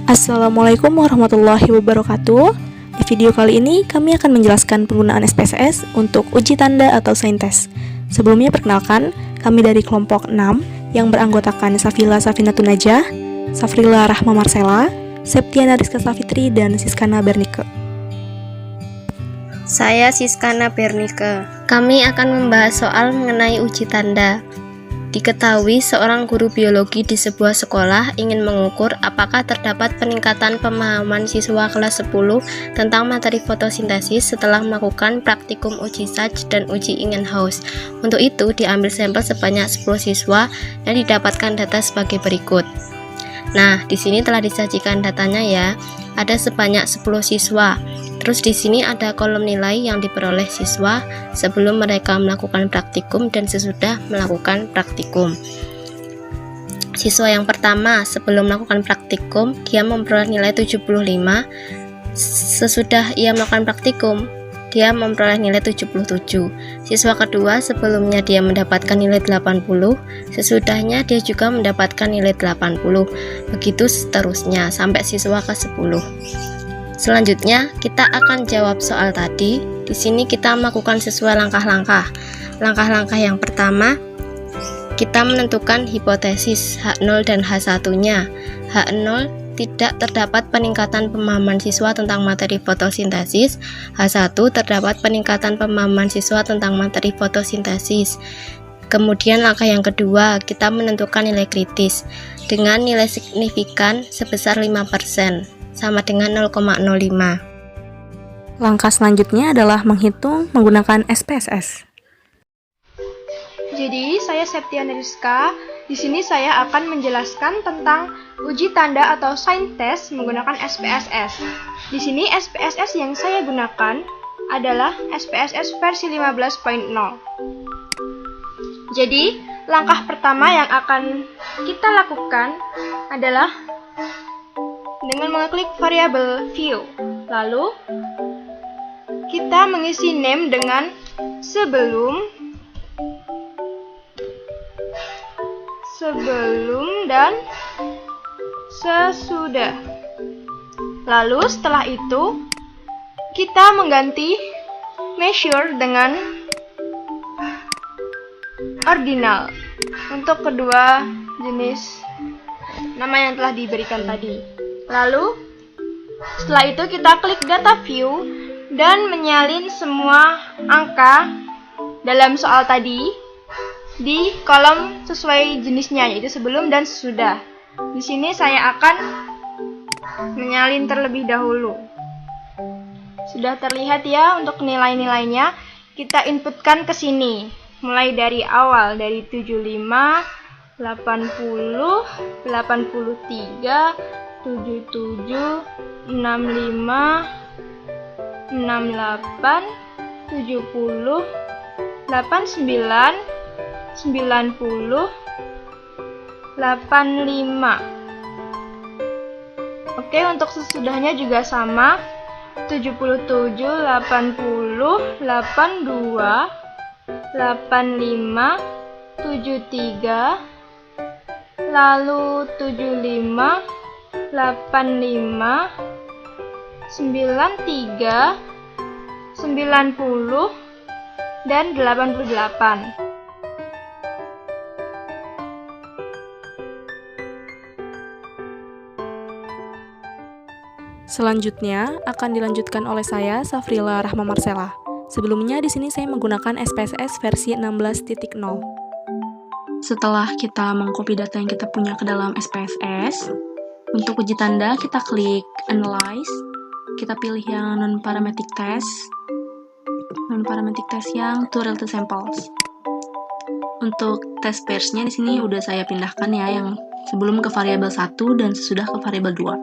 Assalamualaikum warahmatullahi wabarakatuh. Di video kali ini kami akan menjelaskan penggunaan SPSS untuk uji tanda atau sign test. Sebelumnya perkenalkan, kami dari kelompok 6 yang beranggotakan Safila Safinatun Najah, Safrila Rahma Marsela, Septiana Rizka Safitri, dan Siskana Bernike. Saya Siskana Bernike. Kami akan membahas soal mengenai uji tanda. Diketahui seorang guru biologi di sebuah sekolah ingin mengukur apakah terdapat peningkatan pemahaman siswa kelas 10 tentang materi fotosintesis setelah melakukan praktikum uji Sach dan uji Ingenhousz. Untuk itu diambil sampel sebanyak 10 siswa dan didapatkan data sebagai berikut. Nah, di sini telah disajikan datanya ya. Ada sebanyak 10 siswa. Terus di sini ada kolom nilai yang diperoleh siswa sebelum mereka melakukan praktikum dan sesudah melakukan praktikum. Siswa yang pertama sebelum melakukan praktikum, dia memperoleh nilai 75. Sesudah ia melakukan praktikum, dia memperoleh nilai 77. Siswa kedua sebelumnya dia mendapatkan nilai 80, sesudahnya dia juga mendapatkan nilai 80. Begitu seterusnya sampai siswa ke-10. Selanjutnya, kita akan jawab soal tadi. Di sini kita melakukan sesuai langkah-langkah. Langkah-langkah yang pertama, kita menentukan hipotesis H0 dan H1-nya. H0 tidak terdapat peningkatan pemahaman siswa tentang materi fotosintesis. H1 terdapat peningkatan pemahaman siswa tentang materi fotosintesis. Kemudian langkah yang kedua, kita menentukan nilai kritis dengan nilai signifikan sebesar 5%. Sama dengan 0,05. Langkah selanjutnya adalah menghitung menggunakan SPSS. Jadi, saya Septiana Rizka. Di sini saya akan menjelaskan tentang uji tanda atau sign test menggunakan SPSS. Di sini SPSS yang saya gunakan adalah SPSS versi 15.0. Jadi, langkah pertama yang akan kita lakukan adalah dengan mengeklik variabel view. Lalu, kita mengisi name dengan sebelum dan sesudah. Lalu setelah itu kita mengganti measure dengan ordinal untuk kedua jenis nama yang telah diberikan tadi. Lalu setelah itu kita klik data view dan menyalin semua angka dalam soal tadi di kolom sesuai jenisnya, yaitu sebelum dan sesudah. Di sini saya akan menyalin terlebih dahulu. Sudah terlihat ya untuk nilai-nilainya. Kita inputkan ke sini. Mulai dari awal dari 75, 80, 83, 77, 65, 68, 70, 89, 90, 85. Oke, untuk sesudahnya juga sama. 77, 80, 82, 85, 73, lalu 75, 85, 93, 90, dan 88. Selanjutnya akan dilanjutkan oleh saya, Safrila Rahma Marsela. Sebelumnya di sini saya menggunakan SPSS versi 16.0. Setelah kita mengcopy data yang kita punya ke dalam SPSS, untuk uji tanda kita klik Analyze, kita pilih yang non-parametric test yang to related samples. Untuk test pairs-nya di sini udah saya pindahkan ya, yang sebelum ke variabel 1 dan sesudah ke variabel 2.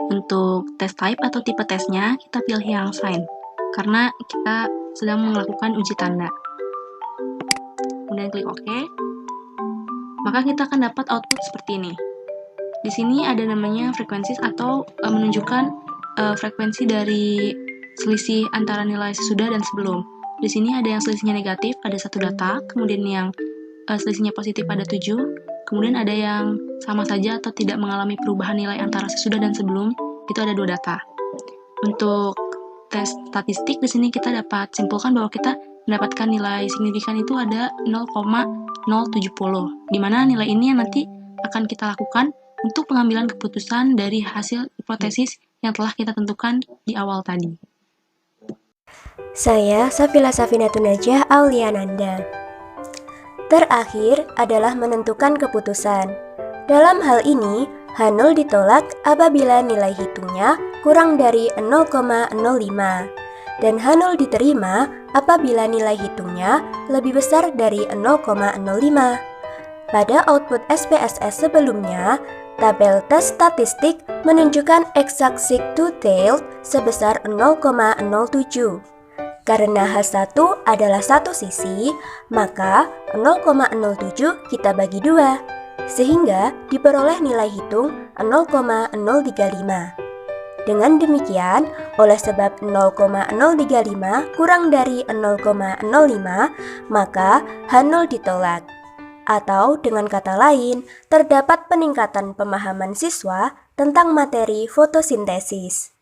Untuk test type atau tipe tesnya, kita pilih yang sign, karena kita sedang melakukan uji tanda. Kemudian klik OK. Maka kita akan dapat output seperti ini. Di sini ada namanya frekuensi atau menunjukkan frekuensi dari selisih antara nilai sesudah dan sebelum. Di sini ada yang selisihnya negatif, ada satu data, kemudian yang selisihnya positif ada 7, kemudian ada yang sama saja atau tidak mengalami perubahan nilai antara sesudah dan sebelum, itu ada 2 data. Untuk tes statistik di sini kita dapat simpulkan bahwa kita mendapatkan nilai signifikan itu ada 0,070, di mana nilai ini yang nanti akan kita lakukan untuk pengambilan keputusan dari hasil hipotesis yang telah kita tentukan di awal tadi. Saya Safila Safinatun Najah Auliananda. Terakhir adalah menentukan keputusan. Dalam hal ini, H0 ditolak apabila nilai hitungnya kurang dari 0,05 dan H0 diterima apabila nilai hitungnya lebih besar dari 0,05. Pada output SPSS sebelumnya, tabel tes statistik menunjukkan exact sign-to-tail sebesar 0,07. Karena H1 adalah satu sisi, maka 0,07 kita bagi 2, sehingga diperoleh nilai hitung 0,035. Dengan demikian, oleh sebab 0,035 kurang dari 0,05, maka H0 ditolak. Atau dengan kata lain, terdapat peningkatan pemahaman siswa tentang materi fotosintesis.